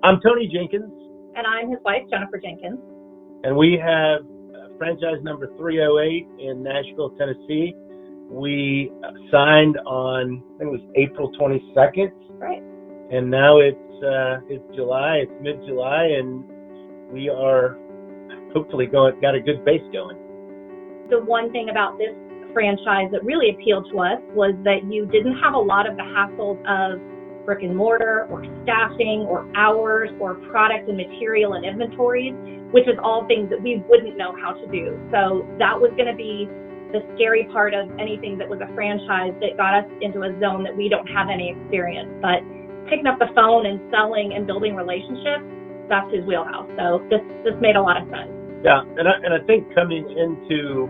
I'm Tony Jenkins. And I'm his wife, Jennifer Jenkins. And we have franchise number 308 in Nashville, Tennessee. We signed on, I think it was April 22nd. Right. And now it's July, it's mid-July, and we are hopefully got a good base going. The one thing about this franchise that really appealed to us was that you didn't have a lot of the hassles of brick and mortar or staffing or hours or product and material and inventories, which is all things that we wouldn't know how to do. So that was going to be the scary part of anything that was a franchise that got us into a zone that we don't have any experience. But picking up the phone and selling and building relationships, that's his wheelhouse. So this made a lot of sense. Yeah, and I think coming into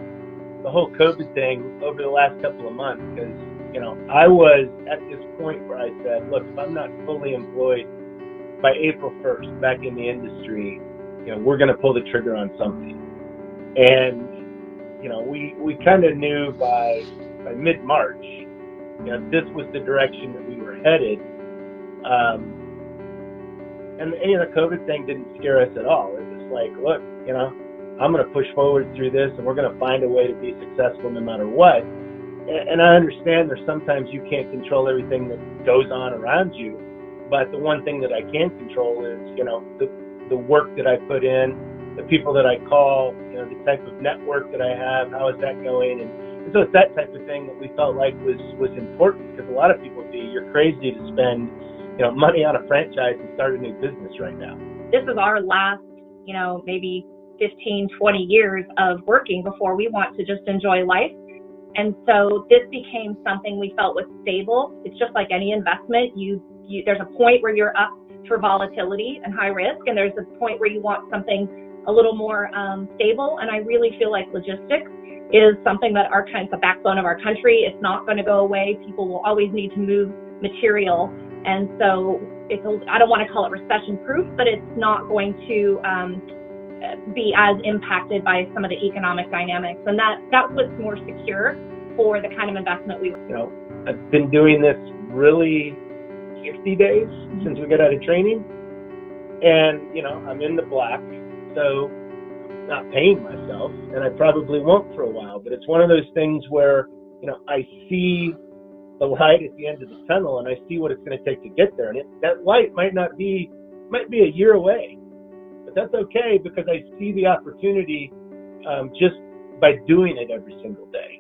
the whole COVID thing over the last couple of months, because I was at this point where I said, look, if I'm not fully employed by April 1st back in the industry, we're going to pull the trigger on something. And, we kind of knew by mid-March, this was the direction that we were headed. And the COVID thing didn't scare us at all. It was like, look, I'm going to push forward through this, and we're going to find a way to be successful no matter what. And I understand there's sometimes you can't control everything that goes on around you, but the one thing that I can control is, the work that I put in, the people that I call, the type of network that I have, how is that going? And so it's that type of thing that we felt like was important, because a lot of people you're crazy to spend, money on a franchise and start a new business right now. This is our last, maybe 15, 20 years of working before we want to just enjoy life. And so this became something we felt was stable. It's just like any investment. There's a point where you're up for volatility and high risk, and there's a point where you want something a little more stable. And I really feel like logistics is something that it's the backbone of our country. It's not going to go away. People will always need to move material. And so I don't want to call it recession-proof, but it's not going to be as impacted by some of the economic dynamics, and that was more secure for the kind of investment we. I've been doing this really 60 days since we got out of training, and I'm in the black, so I'm not paying myself, and I probably won't for a while. But it's one of those things where I see the light at the end of the tunnel, and I see what it's going to take to get there, and that light might be a year away. That's okay, because I see the opportunity just by doing it every single day.